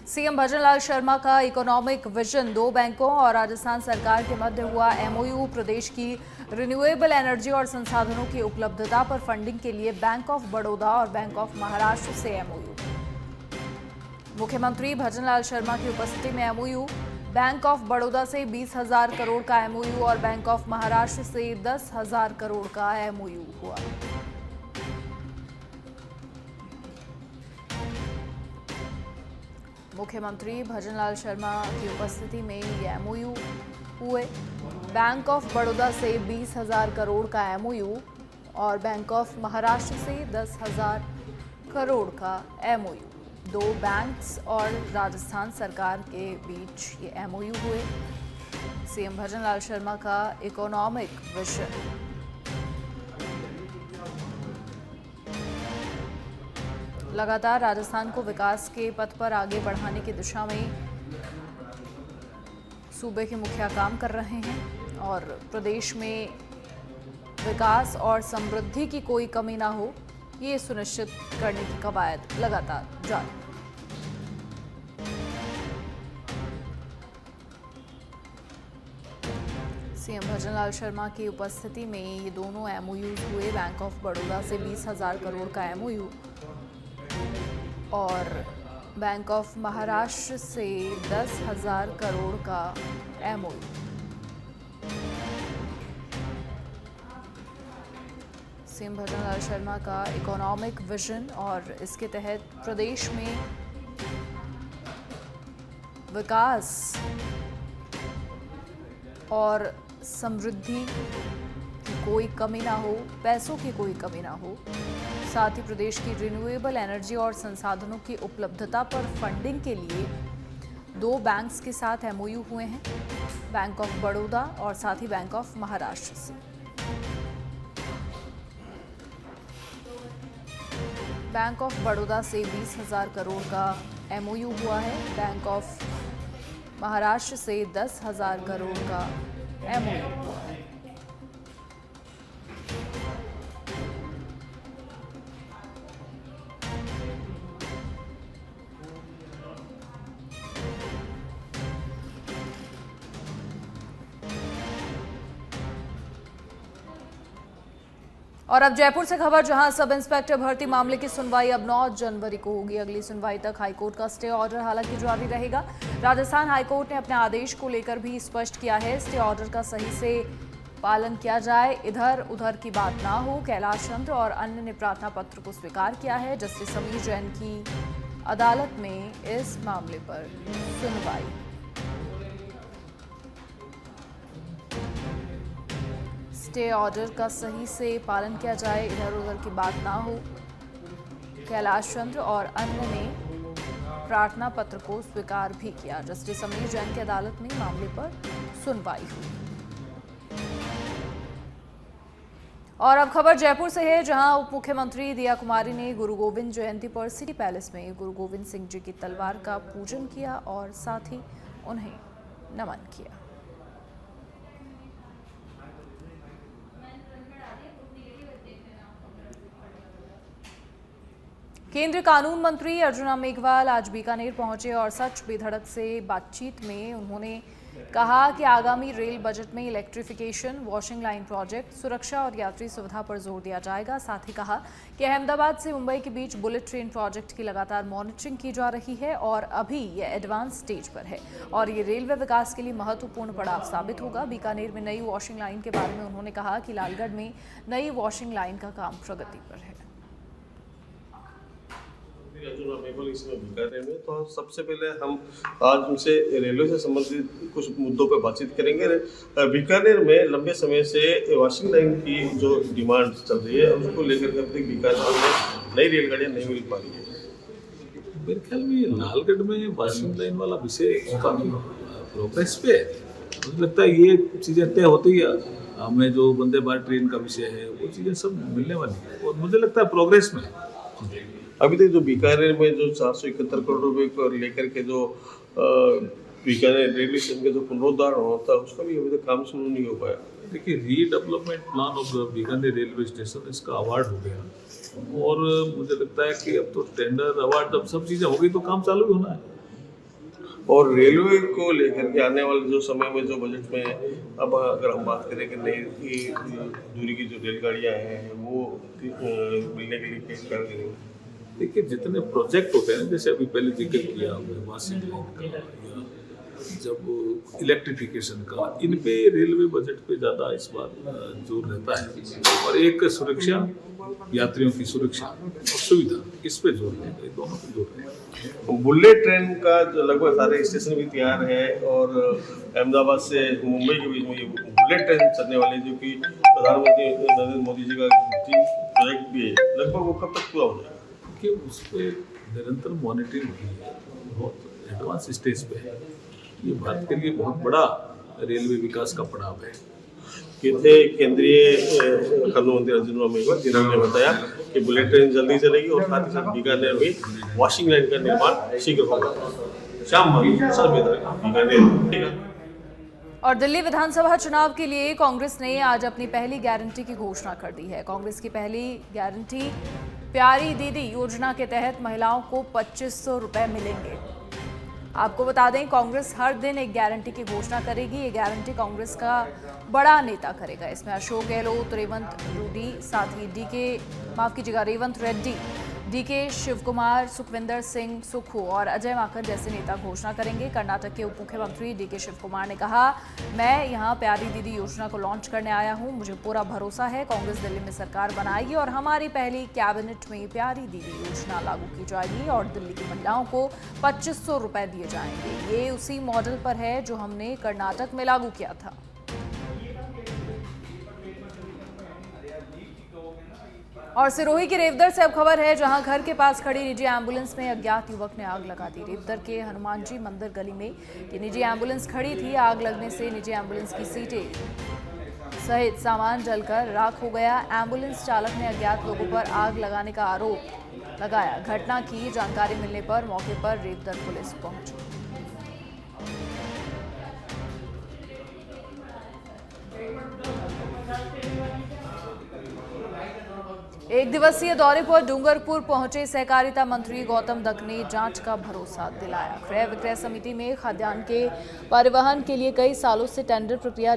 CM Bhajanlal Sharma का economic vision, दो बैंकों और राजस्थान सरकार के मध्य हुआ एमओयू, प्रदेश की रिन्यूएबल एनर्जी और संसाधनों की उपलब्धता पर फंडिंग के लिए बैंक ऑफ बड़ौदा और बैंक ऑफ महाराष्ट्र से एमओयू। मुख्यमंत्री भजनलाल शर्मा की उपस्थिति में एमओयू, बैंक ऑफ बड़ौदा से 20,000 करोड़ का एमओयू और बैंक ऑफ महाराष्ट्र से 10,000 करोड़ का एमओयू हुआ। मुख्यमंत्री भजनलाल शर्मा की उपस्थिति में ये एमओयू हुए। बैंक ऑफ बड़ौदा से 20,000 करोड़ का एमओयू और बैंक ऑफ महाराष्ट्र से 10,000 करोड़ का एमओयू। दो बैंक्स और राजस्थान सरकार के बीच ये एमओयू हुए। सीएम भजनलाल शर्मा का इकोनॉमिक विजन। लगातार राजस्थान को विकास के पथ पर आगे बढ़ाने की दिशा में सूबे के मुखिया काम कर रहे हैं और प्रदेश में विकास और समृद्धि की कोई कमी ना हो, ये सुनिश्चित करने की कवायद लगातार जारी। सीएम भजनलाल शर्मा की उपस्थिति में ये दोनों एमओयू हुए। बैंक ऑफ बड़ौदा से 20,000 करोड़ का एमओयू और बैंक ऑफ महाराष्ट्र से 10,000 करोड़ का एमओयू। सीएम भजनलाल शर्मा का इकोनॉमिक विजन और इसके तहत प्रदेश में विकास और समृद्धि की कोई कमी ना हो, पैसों की कोई कमी ना हो, साथ ही प्रदेश की रिन्यूएबल एनर्जी और संसाधनों की उपलब्धता पर फंडिंग के लिए दो बैंक्स के साथ एमओयू हुए हैं, बैंक ऑफ बड़ौदा और साथ ही बैंक ऑफ महाराष्ट्र से। बैंक ऑफ बड़ौदा से 20,000 करोड़ का एमओयू हुआ है, बैंक ऑफ महाराष्ट्र से 10,000 करोड़ का एमओयू हुआ है। और अब जयपुर से खबर, जहां सब इंस्पेक्टर भर्ती मामले की सुनवाई अब 9 जनवरी को होगी। अगली सुनवाई तक हाईकोर्ट का स्टे ऑर्डर हालांकि जारी रहेगा। राजस्थान हाईकोर्ट ने अपने आदेश को लेकर भी स्पष्ट किया है, स्टे ऑर्डर का सही से पालन किया जाए, इधर उधर की बात ना हो। कैलाश चंद्र और अन्य ने प्रार्थना पत्र को स्वीकार किया है। जस्टिस समीर जैन की अदालत में इस मामले पर सुनवाई। स्टे ऑर्डर का सही से पालन किया जाए, इधर उधर की बात ना हो। कैलाश चंद्र और अन्य ने प्रार्थना पत्र को स्वीकार भी किया। जस्टिस समीर जैन की अदालत में मामले पर सुनवाई हुई। और अब खबर जयपुर से है, जहां उप मुख्यमंत्री दिया कुमारी ने गुरु गोविंद जयंती पर सिटी पैलेस में गुरु गोविंद सिंह जी की तलवार का पूजन किया और साथ ही उन्हें नमन किया। केंद्रीय कानून मंत्री अर्जुन मेघवाल आज बीकानेर पहुंचे और सच बेधड़क से बातचीत में उन्होंने कहा कि आगामी रेल बजट में इलेक्ट्रिफिकेशन, वॉशिंग लाइन प्रोजेक्ट, सुरक्षा और यात्री सुविधा पर जोर दिया जाएगा। साथ ही कहा कि अहमदाबाद से मुंबई के बीच बुलेट ट्रेन प्रोजेक्ट की लगातार मॉनिटरिंग की जा रही है और अभी ये एडवांस स्टेज पर है और ये रेलवे विकास के लिए महत्वपूर्ण पड़ाव साबित होगा। बीकानेर में नई वॉशिंग लाइन के बारे में उन्होंने कहा कि लालगढ़ में नई वॉशिंग लाइन का काम प्रगति पर है। बीकानेर में तो सबसे पहले हम आज उनसे रेलवे से संबंधित कुछ मुद्दों पर बातचीत करेंगे। बीकानेर में लंबे समय से वॉशिंग लाइन की जो डिमांड चल रही है उसको लेकर के अब तक बीकानेर में नई रेलगाड़ियाँ नहीं मिल पा रही है। मेरे ख्याल में लालगढ़ में वॉशिंग लाइन वाला विषय काफी प्रोग्रेस पे है। मुझे लगता है ये चीज़ें तय होती है, हमें जो वंदे भारत ट्रेन का विषय है वो चीज़ें सब मिलने वाली है और मुझे लगता है प्रोग्रेस में। अभी तक जो बीकानेर में जो 471 करोड़ रुपए को लेकर के जो बीकानेर रेलवे स्टेशन का जो पुनरुद्धार होता है उसका भी अभी तक काम शुरू नहीं हो पाया। देखिए, redevelopment plan of Bikaner railway station, इसका अवार्ड हो गया और मुझे लगता है कि अब तो टेंडर, अवार्ड, अब सब चीज़ें हो गई तो काम चालू ही होना है। और रेलवे को लेकर के आने वाले जो समय में जो बजट में अब अगर हम बात करें कि नई दूरी की जो रेलगाड़ियाँ हैं वो मिलने के लिए क्या करेंगे? देखिए, जितने प्रोजेक्ट होते हैं, जैसे अभी पहले जिक्र किया हमने वाशिंग लाइन का या जब इलेक्ट्रिफिकेशन का, इन पे रेलवे बजट पे ज़्यादा इस बार जोर रहता है। और एक सुरक्षा, यात्रियों की सुरक्षा और सुविधा, इस पे जोर रहेगा, ये दोनों पे जोर रहेगा। बुलेट ट्रेन का जो लगभग सारे स्टेशन भी तैयार है और अहमदाबाद से मुंबई के बीच में ये बुलेट ट्रेन चलने वाली है, जो कि प्रधानमंत्री नरेंद्र मोदी जी का ड्रीम प्रोजेक्ट भी है, लगभग वो कब तक पूरा हो जाएगा? कि उस पर निरंतर मॉनिटरिंग हुई है, बहुत एडवांस स्टेज पे है। ये भारत के लिए बहुत बड़ा रेलवे विकास का पड़ाव है। ये थे केंद्रीय खनन मंत्री अर्जुन राम मेघवाल, जिन्होंने बताया कि बुलेट ट्रेन जल्दी चलेगी और साथ ही साथ बीकानेर में वॉशिंग लाइन का निर्माण शीघ्र होगा। शाम बीकानेर। और दिल्ली विधानसभा चुनाव के लिए कांग्रेस ने आज अपनी पहली गारंटी की घोषणा कर दी है। कांग्रेस की पहली गारंटी प्यारी दीदी योजना के तहत महिलाओं को 2500 रुपए मिलेंगे। आपको बता दें, कांग्रेस हर दिन एक गारंटी की घोषणा करेगी। ये गारंटी कांग्रेस का बड़ा नेता करेगा। इसमें अशोक गहलोत, रेवंत रेड्डी, डीके शिवकुमार, सुखविंदर सिंह सुक्खू और अजय माकन जैसे नेता घोषणा करेंगे। कर्नाटक के उप मुख्यमंत्री डीके शिवकुमार ने कहा, मैं यहां प्यारी दीदी योजना को लॉन्च करने आया हूं। मुझे पूरा भरोसा है कांग्रेस दिल्ली में सरकार बनाएगी और हमारी पहली कैबिनेट में प्यारी दीदी योजना लागू की जाएगी और दिल्ली की महिलाओं को 2500 रुपए दिए जाएंगे। ये उसी मॉडल पर है जो हमने कर्नाटक में लागू किया था। और सिरोही के रेवदर से अब खबर है, जहां घर के पास खड़ी निजी एम्बुलेंस में अज्ञात युवक ने आग लगा दी। रेवदर के हनुमान जी मंदिर गली में ये निजी एम्बुलेंस खड़ी थी। आग लगने से निजी एम्बुलेंस की सीटें सहित सामान जलकर राख हो गया। एम्बुलेंस चालक ने अज्ञात लोगों पर आग लगाने का आरोप लगाया। घटना की जानकारी मिलने पर मौके पर रेवदर पुलिस पहुंची। एक दिवसीय दौरे पर डूंगरपुर पहुंचे सहकारिता मंत्री गौतम दत्त ने जांच का भरोसा दिलाया। क्रय विक्रय समिति में खाद्यान्न के परिवहन के लिए कई सालों से टेंडर प्रक्रिया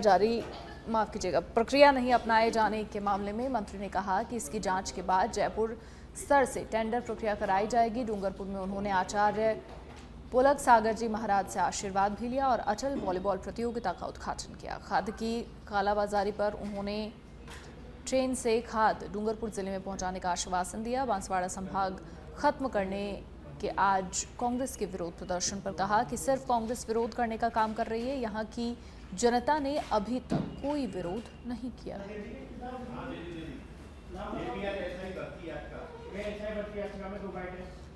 नहीं अपनाए जाने के मामले में मंत्री ने कहा कि इसकी जांच के बाद जयपुर स्तर से टेंडर प्रक्रिया कराई जाएगी। डूंगरपुर में उन्होंने आचार्य पुलक सागर जी महाराज से आशीर्वाद भी लिया और अचल वॉलीबॉल प्रतियोगिता का उद्घाटन किया। खाद की कालाबाजारी पर उन्होंने ट्रेन से खाद डूंगरपुर जिले में पहुंचाने का आश्वासन दिया। बांसवाड़ा संभाग खत्म करने के आज कांग्रेस के विरोध प्रदर्शन पर कहा कि सिर्फ कांग्रेस विरोध करने का काम कर रही है, यहां की जनता ने अभी तक कोई विरोध नहीं किया।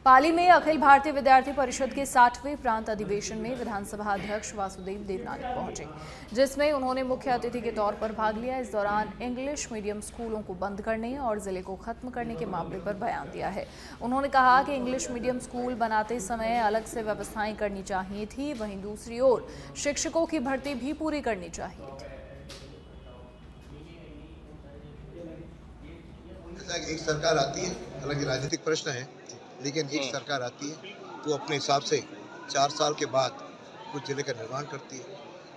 पाली में अखिल भारतीय विद्यार्थी परिषद के 60वें प्रांत अधिवेशन में विधानसभा अध्यक्ष वासुदेव देवनानी पहुंचे, जिसमें उन्होंने मुख्य अतिथि के तौर पर भाग लिया। इस दौरान इंग्लिश मीडियम स्कूलों को बंद करने और जिले को खत्म करने के मामले पर बयान दिया है। उन्होंने कहा कि इंग्लिश मीडियम स्कूल बनाते समय अलग से व्यवस्थाएं करनी चाहिए थी, वहीं दूसरी ओर शिक्षकों की भर्ती भी पूरी करनी चाहिए थी। एक सरकार आती है, हालांकि राजनीतिक प्रश्न है, लेकिन एक सरकार आती है तो अपने हिसाब से 4 साल के बाद कुछ जिले का निर्माण करती है।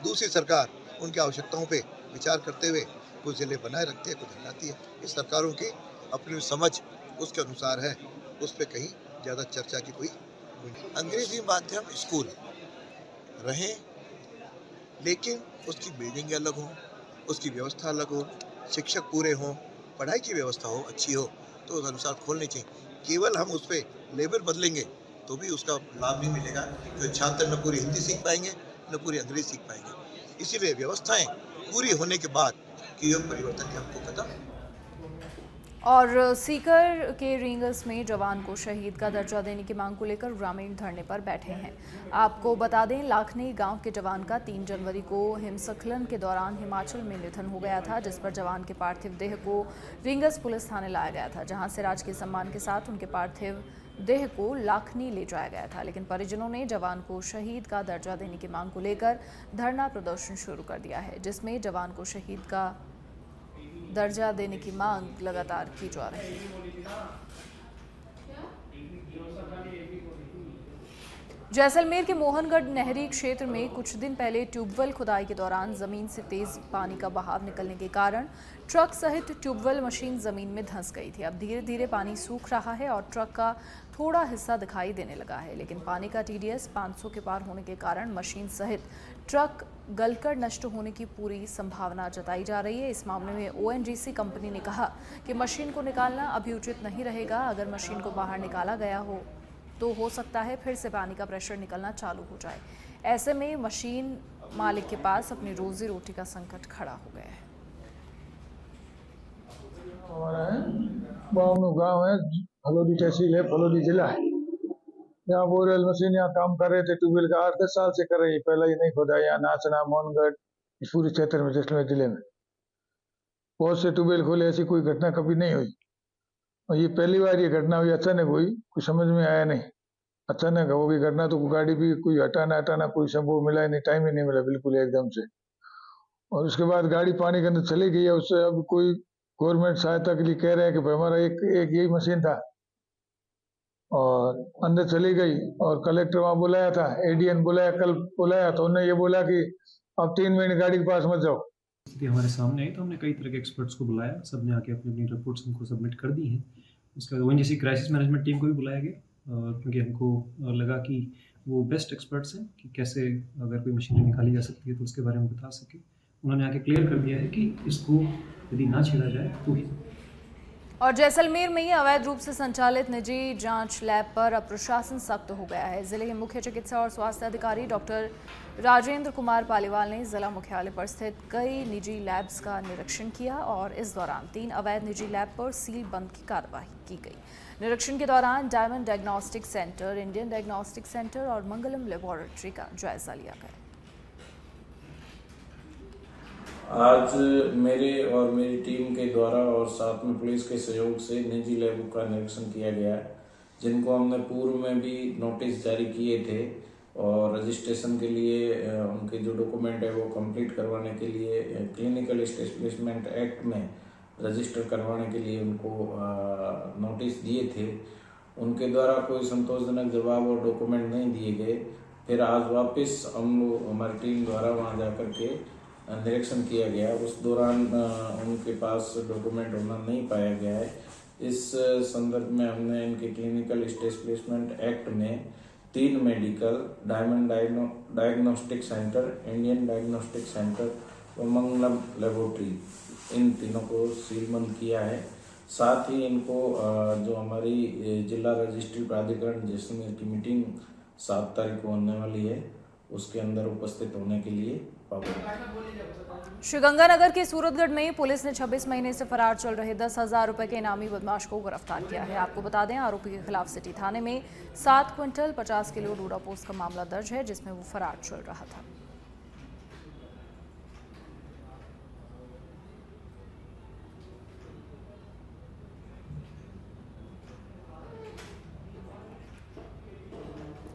दूसरी सरकार उनकी आवश्यकताओं पे विचार करते हुए कुछ जिले बनाए रखती है, कुछ हटाती है। इस सरकारों की अपनी समझ उसके अनुसार है, उस पर कहीं ज़्यादा चर्चा की कोई नहीं। अंग्रेजी माध्यम स्कूल रहें, लेकिन उसकी बिल्डिंग अलग हो, उसकी व्यवस्था अलग हो, शिक्षक पूरे हों, पढ़ाई की व्यवस्था हो, अच्छी हो, तो उस अनुसार खोलनी चाहिए। केवल हम उस पर लेबर बदलेंगे तो भी उसका लाभ नहीं मिलेगा, तो छात्र न पूरी हिंदी सीख पाएंगे न पूरी अंग्रेजी सीख पाएंगे। इसीलिए व्यवस्थाएं पूरी होने के बाद की योग परिवर्तन के हमको कदम। और सीकर के रींगस में जवान को शहीद का दर्जा देने की मांग को लेकर ग्रामीण धरने पर बैठे हैं। आपको बता दें, लाखनी गांव के जवान का 3 जनवरी को हिमस्खलन के दौरान हिमाचल में निधन हो गया था, जिस पर जवान के पार्थिव देह को रींगस पुलिस थाने लाया गया था, जहां से राजकीय सम्मान के साथ उनके पार्थिव देह को लाखनी ले जाया गया था। लेकिन परिजनों ने जवान को शहीद का दर्जा देने की मांग को लेकर धरना प्रदर्शन शुरू कर दिया है, जिसमें जवान को शहीद का दर्जा देने की मांग लगातार की जा रही है। जैसलमेर के मोहनगढ़ नहरी क्षेत्र में कुछ दिन पहले ट्यूबवेल खुदाई के दौरान जमीन से तेज पानी का बहाव निकलने के कारण ट्रक सहित ट्यूबवेल मशीन जमीन में धंस गई थी। अब धीरे धीरे पानी सूख रहा है और ट्रक का थोड़ा हिस्सा दिखाई देने लगा है, लेकिन पानी का TDS 500 के पार होने के कारण मशीन सहित ट्रक गलकर नष्ट होने की पूरी संभावना जताई जा रही है। इस मामले में ONGC कंपनी ने कहा कि मशीन को निकालना अभी उचित नहीं रहेगा। अगर मशीन को बाहर निकाला गया तो हो सकता है फिर से पानी का प्रेशर निकलना चालू हो जाए। ऐसे में मशीन मालिक के पास अपनी रोजी रोटी का संकट खड़ा हो गया है। हमारा है बावनू गाँव है, फलोदी तहसील है, फलोदी जिला है। यहाँ बोरवेल मशीन यहाँ काम कर रहे थे, ट्यूबवेल का 8-10 साल से कर रही है। पहले ही नहीं खोदा यहाँ नाचना मोहनगढ़ इस पूरे क्षेत्र में जैसलमेर जिले में बहुत से ट्यूबवेल खोले, ऐसी कोई घटना कभी नहीं हुई और ये पहली बार ये घटना हुई। अचानक हुई, कुछ समझ में आया नहीं, अचानक हो गई घटना। तो गाड़ी भी कोई हटाना कोई संभव मिला ही नहीं, टाइम ही नहीं मिला बिल्कुल एकदम से। और उसके बाद गाड़ी पानी के अंदर चली गई है। उससे अब कोई गवर्नमेंट सहायता के लिए कह रहे हैं कि भाई हमारा एक यही मशीन था और अंदर चली गई। और कलेक्टर वहाँ बुलाया था, ADN बुलाया, कल बुलाया तो उन्होंने ये बोला कि अब 3 महीने गाड़ी के पास मत जाओ। स्थिति हमारे सामने आई तो हमने कई तरह के एक्सपर्ट्स को बुलाया, सब ने आके अपनी अपनी रिपोर्ट्स हमको सबमिट कर दी हैं। उसके बाद ONGC क्राइसिस मैनेजमेंट टीम को भी बुलाया गया क्योंकि हमको लगा कि वो बेस्ट एक्सपर्ट्स हैं कि कैसे अगर कोई मशीनरी निकाली जा सकती है तो उसके बारे में बता सके। उन्होंने आके क्लियर कर दिया है कि इसको यदि ना छेड़ा जाए तो ही। और जैसलमेर में ही अवैध रूप से संचालित निजी जांच लैब पर अब प्रशासन सख्त हो गया है। जिले के मुख्य चिकित्सा और स्वास्थ्य अधिकारी डॉक्टर राजेंद्र कुमार पालीवाल ने जिला मुख्यालय पर स्थित कई निजी लैब्स का निरीक्षण किया और इस दौरान 3 अवैध निजी लैब पर सील बंद की कार्रवाई की गई। निरीक्षण के दौरान diamond diagnostic centre, Indian diagnostic centre और मंगलम लेबोरेटरी का जायजा लिया गया। आज मेरे और मेरी टीम के द्वारा और साथ में पुलिस के सहयोग से निजी लैबों का निरीक्षण किया गया है, जिनको हमने पूर्व में भी नोटिस जारी किए थे और रजिस्ट्रेशन के लिए उनके जो डॉक्यूमेंट है वो कंप्लीट करवाने के लिए क्लिनिकल एस्टेब्लिशमेंट एक्ट में रजिस्टर करवाने के लिए उनको नोटिस दिए थे। उनके द्वारा कोई संतोषजनक जवाब और डॉक्यूमेंट नहीं दिए गए। फिर आज वापस हम लोग हमारी टीम द्वारा वहाँ जा कर के निरीक्षण किया गया। उस दौरान उनके पास डॉक्यूमेंट होना नहीं पाया गया है। इस संदर्भ में हमने इनके क्लिनिकल एस्टेब्लिशमेंट एक्ट में 3 medical, diamond diagnostic centre, Indian diagnostic centre और मंगलम लेबोरेटरी, इन तीनों को सीलबंद किया है। साथ ही इनको जो हमारी जिला रजिस्ट्री प्राधिकरण जैसलमेर की मीटिंग 7 तारीख को होने वाली है, उसके अंदर उपस्थित होने के लिए पाबंद। श्रीगंगानगर के सूरतगढ़ में पुलिस ने 26 महीने से फरार चल रहे 10,000 रुपए के इनामी बदमाश को गिरफ्तार किया है। आपको बता दें, आरोपी के खिलाफ सिटी थाने में 7 क्विंटल 50 किलो डोडा पोस्त का मामला दर्ज है, जिसमें वो फरार चल रहा था।